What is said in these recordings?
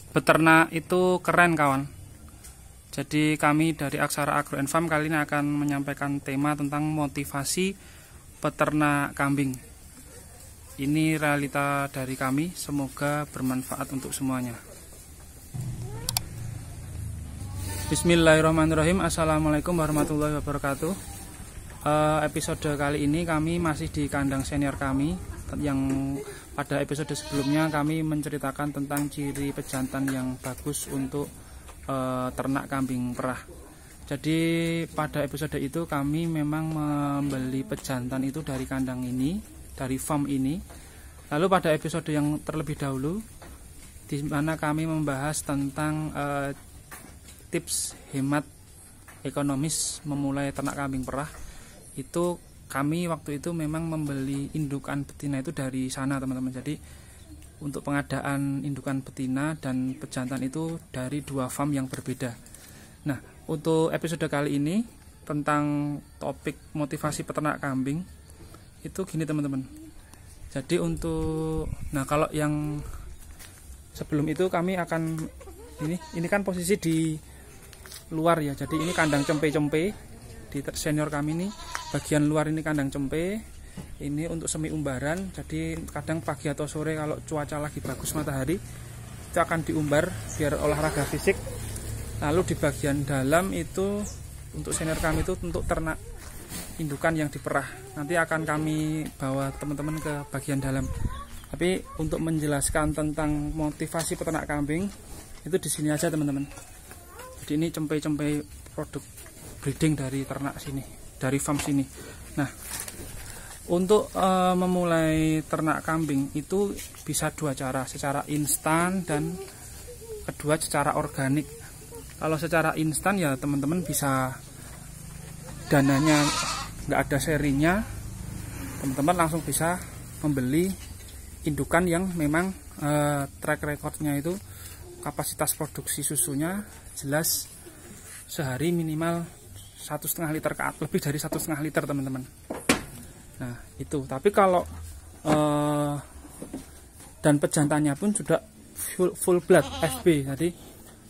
Beternak itu keren kawan. Jadi kami dari Aksara Agro and Farm kali ini akan menyampaikan tema tentang motivasi peternak kambing. Ini realita dari kami, semoga bermanfaat untuk semuanya. Bismillahirrahmanirrahim. Assalamualaikum warahmatullahi wabarakatuh. Episode kali ini kami masih di kandang senior kami. Yang pada episode sebelumnya kami menceritakan tentang ciri pejantan yang bagus untuk ternak kambing perah. Jadi pada episode itu kami memang membeli pejantan itu dari kandang ini, dari farm ini. Lalu pada episode yang terlebih dahulu, di mana kami membahas tentang tips hemat ekonomis memulai ternak kambing perah, itu kami waktu itu memang membeli indukan betina itu dari sana teman-teman. Jadi untuk pengadaan indukan betina dan pejantan itu dari dua farm yang berbeda. Nah, untuk episode kali ini tentang topik motivasi peternak kambing itu gini teman-teman. Jadi nah kalau yang sebelum itu kami akan ini kan posisi di luar ya. Jadi ini kandang cempe-cempe di senior kami ini. Bagian luar ini kandang cempe, ini untuk semi umbaran. Jadi kadang pagi atau sore kalau cuaca lagi bagus matahari, itu akan diumbar biar olahraga fisik. Lalu di bagian dalam itu untuk senior kami itu untuk ternak indukan yang diperah. Nanti akan kami bawa teman-teman ke bagian dalam. Tapi untuk menjelaskan tentang motivasi peternak kambing itu di sini aja teman-teman. Jadi ini cempe-cempe produk breeding dari ternak sini, dari farm sini. Nah, untuk memulai ternak kambing itu bisa dua cara, secara instan dan kedua secara organik. Kalau secara instan ya teman-teman bisa dananya nggak ada serinya, teman-teman langsung bisa membeli indukan yang memang track recordnya itu kapasitas produksi susunya jelas sehari minimal 1,5 liter ke atas, lebih dari 1,5 liter teman-teman. Nah itu, tapi kalau dan pejantannya pun sudah full blood FB. Jadi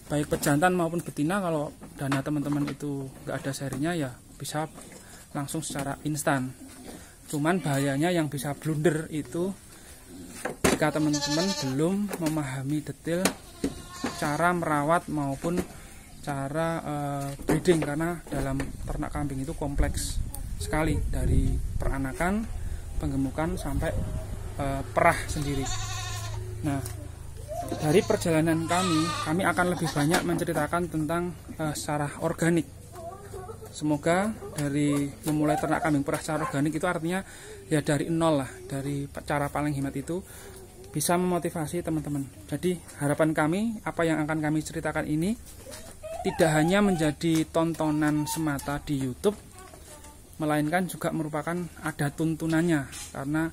baik pejantan maupun betina kalau dana teman-teman itu nggak ada serinya ya bisa langsung secara instan. Cuman bahayanya yang bisa blunder itu jika teman-teman belum memahami detail cara merawat maupun cara breeding, karena dalam ternak kambing itu kompleks sekali dari peranakan, penggemukan sampai perah sendiri. Nah, dari perjalanan kami akan lebih banyak menceritakan tentang secara organik. Semoga dari memulai ternak kambing perah secara organik itu artinya ya dari nol lah, dari cara paling hemat itu bisa memotivasi teman-teman. Jadi harapan kami, apa yang akan kami ceritakan ini tidak hanya menjadi tontonan semata di YouTube, melainkan juga merupakan ada tuntunannya, karena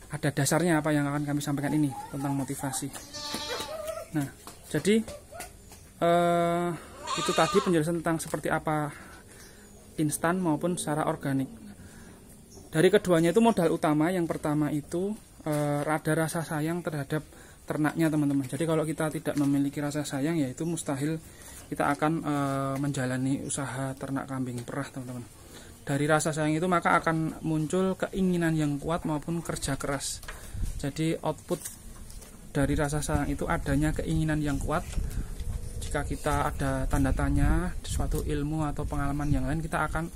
ada dasarnya apa yang akan kami sampaikan ini tentang motivasi. Nah, jadi itu tadi penjelasan tentang seperti apa instan maupun secara organik. Dari keduanya itu modal utama, yang pertama itu ada rasa sayang terhadap ternaknya teman-teman. Jadi kalau kita tidak memiliki rasa sayang, ya itu mustahil kita akan menjalani usaha ternak kambing perah teman-teman. Dari rasa sayang itu maka akan muncul keinginan yang kuat maupun kerja keras. Jadi output dari rasa sayang itu adanya keinginan yang kuat. Jika kita ada tanda tanya suatu ilmu atau pengalaman yang lain, kita akan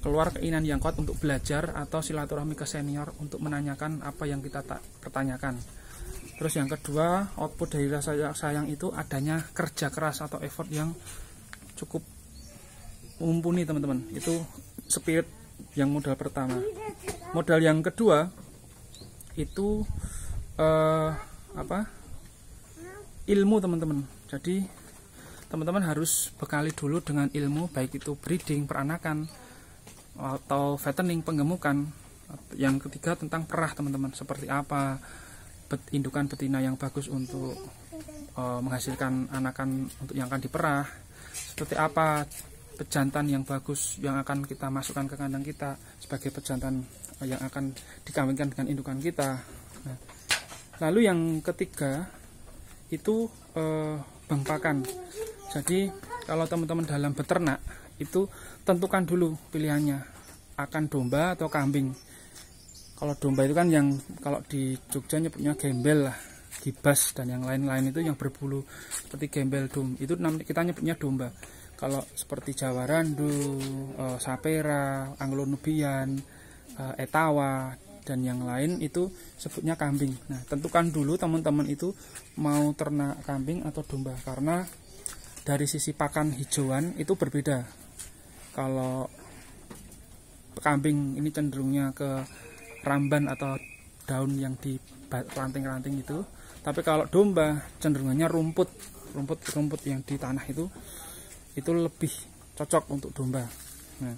keluar keinginan yang kuat untuk belajar atau silaturahmi ke senior untuk menanyakan apa yang kita pertanyakan. Terus yang kedua, output dari rasa sayang itu adanya kerja keras atau effort yang cukup mumpuni teman-teman. Itu spirit yang modal pertama. Modal yang kedua itu ilmu teman-teman. Jadi teman-teman harus bekali dulu dengan ilmu, baik itu breeding, peranakan, atau fattening, penggemukan. Yang ketiga tentang perah teman-teman, seperti apa indukan betina yang bagus untuk menghasilkan anakan untuk yang akan diperah, seperti apa pejantan yang bagus yang akan kita masukkan ke kandang kita sebagai pejantan yang akan dikawinkan dengan indukan kita. Nah, lalu yang ketiga itu bang pakan. Jadi kalau teman-teman dalam beternak itu tentukan dulu pilihannya, akan domba atau kambing. Kalau domba itu kan yang kalau di Jogja nyebutnya gembel lah, gibas dan yang lain-lain itu yang berbulu seperti gembel itu kita nyebutnya domba. Kalau seperti Jawa Randu, Sapera, Anglo-Nubian, Etawa dan yang lain itu sebutnya kambing. Nah, tentukan dulu teman-teman itu mau ternak kambing atau domba, karena dari sisi pakan hijauan itu berbeda. Kalau kambing ini cenderungnya ke ramban atau daun yang di ranting-ranting itu, tapi kalau domba cenderungannya rumput yang di tanah itu lebih cocok untuk domba. Nah,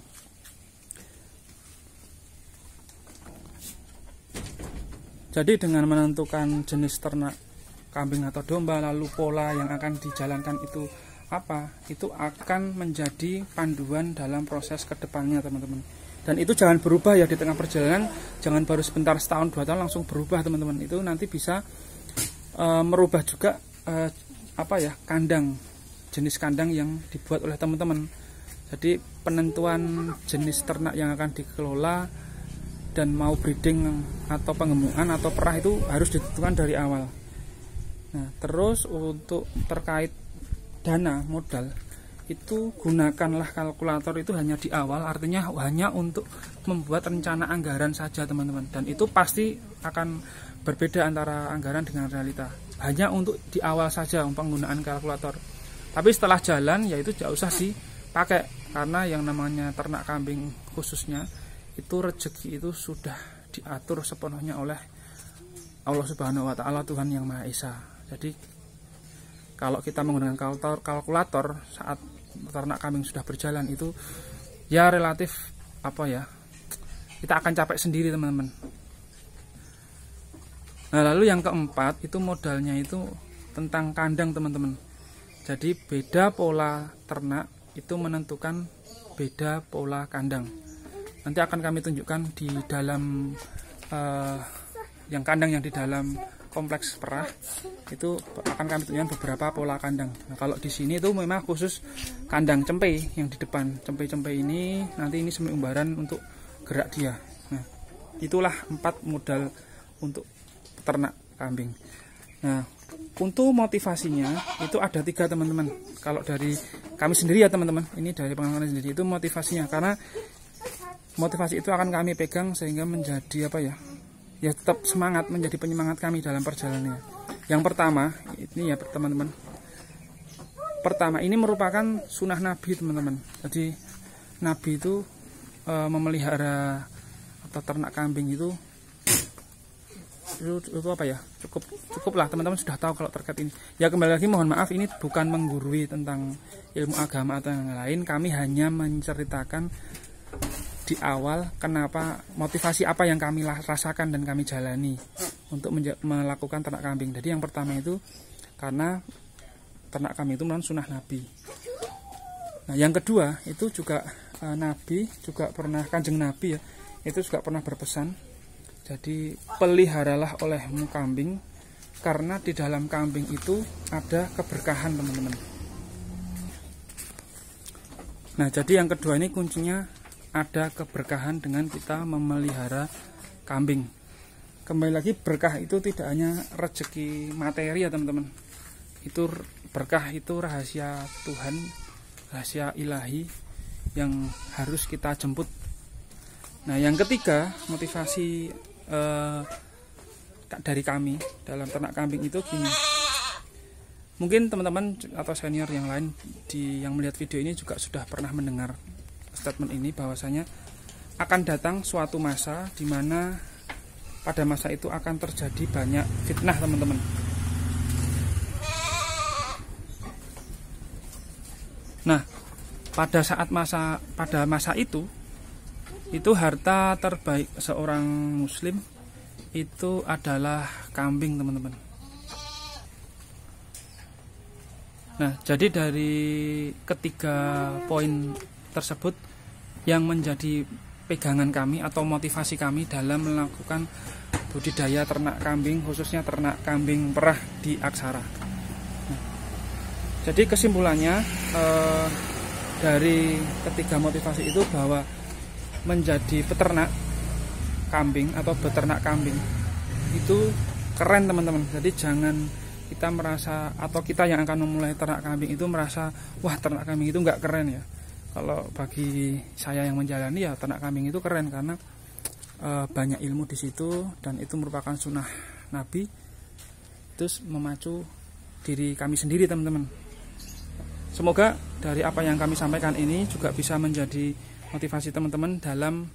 jadi dengan menentukan jenis ternak kambing atau domba, lalu pola yang akan dijalankan itu apa, itu akan menjadi panduan dalam proses kedepannya teman-teman. Dan itu jangan berubah ya di tengah perjalanan, jangan baru sebentar setahun 2 tahun langsung berubah teman-teman. Itu nanti bisa merubah juga kandang, jenis kandang yang dibuat oleh teman-teman. Jadi penentuan jenis ternak yang akan dikelola dan mau breeding atau pengembangan atau perah itu harus ditentukan dari awal. Nah, terus untuk terkait dana modal itu gunakanlah kalkulator itu hanya di awal, artinya hanya untuk membuat rencana anggaran saja teman-teman, dan itu pasti akan berbeda antara anggaran dengan realita. Hanya untuk di awal saja penggunaan kalkulator, tapi setelah jalan ya itu tidak usah dipakai, karena yang namanya ternak kambing khususnya itu rezeki itu sudah diatur sepenuhnya oleh Allah Subhanahu wa Ta'ala, Tuhan yang Maha Esa. Jadi kalau kita menggunakan kalkulator saat ternak kambing sudah berjalan itu ya relatif kita akan capek sendiri teman-teman. Nah, lalu yang keempat itu modalnya itu tentang kandang teman-teman. Jadi beda pola ternak itu menentukan beda pola kandang. Nanti akan kami tunjukkan di dalam yang kandang yang di dalam kompleks perah itu akan kami tunjukkan beberapa pola kandang. Nah, kalau di sini itu memang khusus kandang cempe yang di depan. Cempe-cempe ini nanti ini semi umbaran untuk gerak dia. Nah, itulah 4 modal untuk ternak kambing. Nah, untuk motivasinya itu ada 3 teman-teman. Kalau dari kami sendiri ya teman-teman, ini dari pengalaman sendiri itu motivasinya, karena motivasi itu akan kami pegang sehingga menjadi ya tetap semangat, menjadi penyemangat kami dalam perjalanannya. Yang pertama ini ya teman-teman, pertama ini merupakan sunnah Nabi teman-teman. Jadi Nabi itu memelihara atau ternak kambing itu cukuplah teman-teman sudah tahu kalau terkait ini. Ya kembali lagi mohon maaf, ini bukan menggurui tentang ilmu agama atau yang lain, kami hanya menceritakan di awal kenapa, motivasi apa yang kami rasakan dan kami jalani untuk melakukan ternak kambing. Jadi yang pertama itu karena ternak kambing itu merupakan sunnah Nabi. Nah, yang kedua itu juga Nabi juga pernah, Kanjeng Nabi ya, itu juga pernah berpesan. Jadi peliharalah olehmu kambing, karena di dalam kambing itu ada keberkahan teman-teman. Nah, jadi yang kedua ini kuncinya ada keberkahan dengan kita memelihara kambing. Kembali lagi, berkah itu tidak hanya rezeki materi ya teman-teman. Itu berkah itu rahasia Tuhan, rahasia ilahi yang harus kita jemput. Nah, yang ketiga motivasi dari kami dalam ternak kambing itu gini. Mungkin teman-teman atau senior yang lain yang melihat video ini juga sudah pernah mendengar statement ini, bahwasanya akan datang suatu masa di mana pada masa itu akan terjadi banyak fitnah teman-teman. Nah, pada masa itu harta terbaik seorang muslim itu adalah kambing teman-teman. Nah, jadi dari ketiga poin tersebut yang menjadi pegangan kami atau motivasi kami dalam melakukan budidaya ternak kambing, khususnya ternak kambing perah di Aksara. Jadi kesimpulannya dari ketiga motivasi itu bahwa menjadi peternak kambing atau beternak kambing itu keren teman-teman. Jadi jangan kita merasa, atau kita yang akan memulai ternak kambing itu merasa wah ternak kambing itu nggak keren ya. Kalau bagi saya yang menjalani ya ternak kambing itu keren karena banyak ilmu di situ dan itu merupakan sunnah Nabi. Terus memacu diri kami sendiri teman-teman. Semoga dari apa yang kami sampaikan ini juga bisa menjadi motivasi teman-teman dalam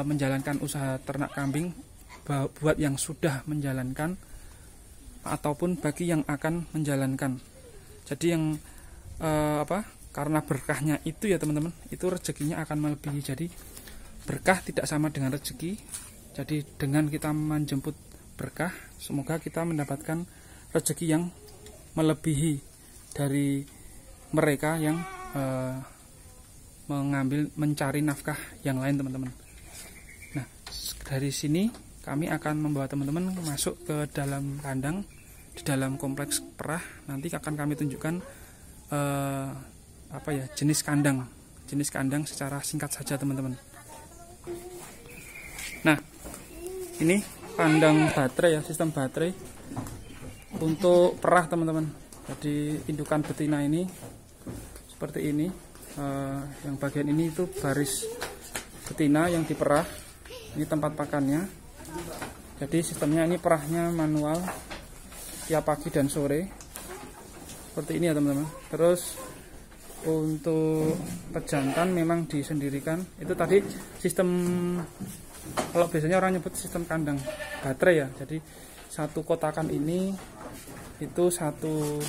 menjalankan usaha ternak kambing, buat yang sudah menjalankan ataupun bagi yang akan menjalankan. Jadi yang karena berkahnya itu ya teman-teman, itu rezekinya akan melebihi. Jadi berkah tidak sama dengan rezeki. Jadi dengan kita menjemput berkah, semoga kita mendapatkan rezeki yang melebihi dari mereka yang mencari nafkah yang lain teman-teman. Nah, dari sini kami akan membawa teman-teman masuk ke dalam kandang, di dalam kompleks perah. Nanti akan kami tunjukkan jenis kandang secara singkat saja teman-teman. Nah, ini kandang baterai ya, sistem baterai untuk perah teman-teman. Jadi indukan betina ini seperti ini. Yang bagian ini itu baris betina yang diperah. Ini tempat pakannya. Jadi sistemnya ini perahnya manual tiap pagi dan sore. Seperti ini ya teman-teman. Terus untuk pejantan memang disendirikan. Itu tadi sistem, kalau biasanya orang nyebut sistem kandang baterai ya. Jadi satu kotakan ini itu satu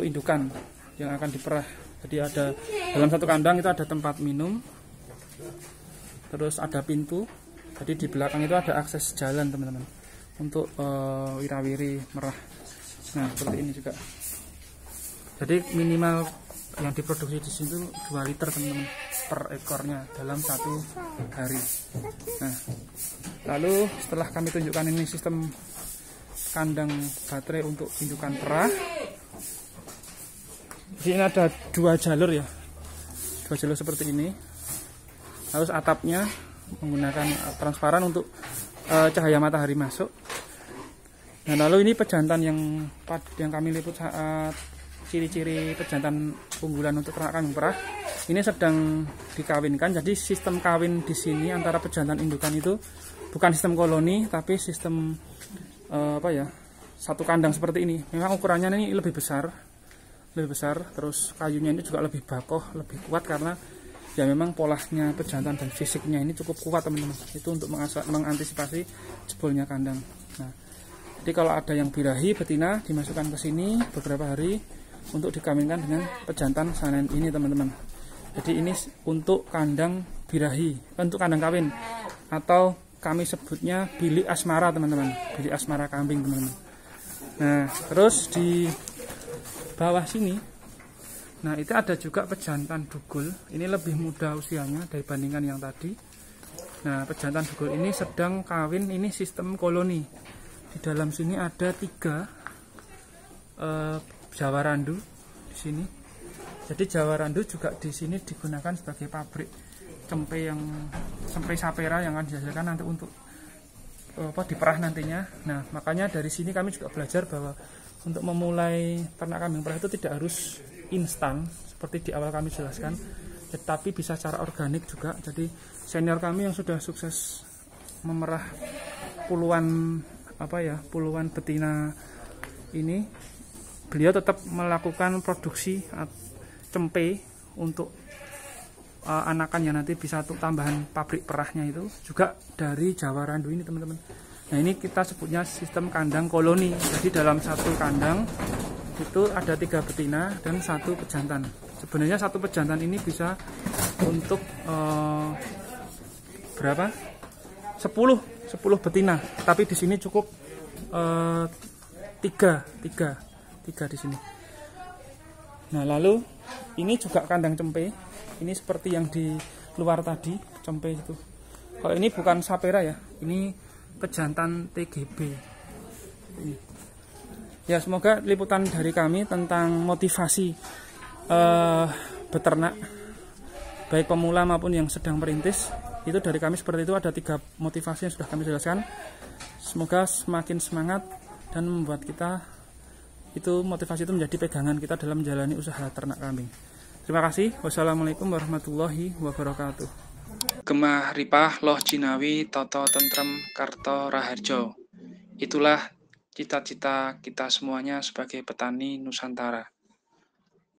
indukan yang akan diperah. Jadi ada dalam satu kandang itu ada tempat minum, terus ada pintu. Jadi di belakang itu ada akses jalan teman-teman untuk wirawiri merah. Nah seperti ini juga. Jadi minimal yang diproduksi di sini 2 liter teman-teman per ekornya dalam satu hari. Nah lalu setelah kami tunjukkan ini sistem kandang baterai untuk indukan perah. Di sini ada 2 jalur ya, 2 jalur seperti ini. Terus atapnya menggunakan transparan untuk cahaya matahari masuk. Nah lalu ini pejantan yang kami liput saat ciri-ciri pejantan unggulan untuk ternak kambing perah. Ini sedang dikawinkan. Jadi sistem kawin di sini antara pejantan indukan itu bukan sistem koloni, tapi sistem satu kandang seperti ini. Memang ukurannya ini lebih besar, terus kayunya ini juga lebih bakoh, lebih kuat karena ya memang polanya pejantan dan fisiknya ini cukup kuat teman-teman. Itu untuk mengantisipasi jebolnya kandang. Nah, jadi kalau ada yang birahi betina dimasukkan ke sini beberapa hari untuk dikawinkan dengan pejantan sanen ini teman-teman. Jadi ini untuk kandang birahi, untuk kandang kawin, atau kami sebutnya bilik asmara teman-teman, bilik asmara kambing teman-teman. Nah terus di bawah sini, nah itu ada juga pejantan dugul. Ini lebih muda usianya dibandingkan yang tadi. Nah pejantan dugul ini sedang kawin, ini sistem koloni. Di dalam sini ada 3 Jawa Randu di sini. Jadi Jawa Randu juga di sini digunakan sebagai pabrik cempe sapera yang akan dihasilkan nanti untuk diperah nantinya. Nah makanya dari sini kami juga belajar bahwa untuk memulai ternak kambing perah itu tidak harus instan seperti di awal kami jelaskan, tetapi bisa secara organik juga. Jadi senior kami yang sudah sukses memerah puluhan betina ini, beliau tetap melakukan produksi cempe untuk anakannya nanti bisa untuk tambahan pabrik perahnya itu juga dari Jawa Randu ini teman-teman. Nah ini kita sebutnya sistem kandang koloni. Jadi dalam satu kandang itu ada 3 betina dan 1 pejantan. Sebenarnya 1 pejantan ini bisa untuk berapa? 10 betina. Tapi di sini cukup 3 di sini. Nah lalu ini juga kandang cempe. Ini seperti yang di luar tadi cempe itu. Kalau ini bukan sapera ya, ini pejantan TGB. Ini. Ya, semoga liputan dari kami tentang motivasi beternak baik pemula maupun yang sedang merintis itu dari kami seperti itu. Ada 3 motivasi yang sudah kami jelaskan. Semoga semakin semangat dan membuat kita itu motivasi itu menjadi pegangan kita dalam menjalani usaha ternak kambing. Terima kasih. Wassalamualaikum warahmatullahi wabarakatuh. Gemah Ripah Loh Jinawi Toto Tentrem Karto Raharjo. Itulah cita-cita kita semuanya sebagai petani Nusantara.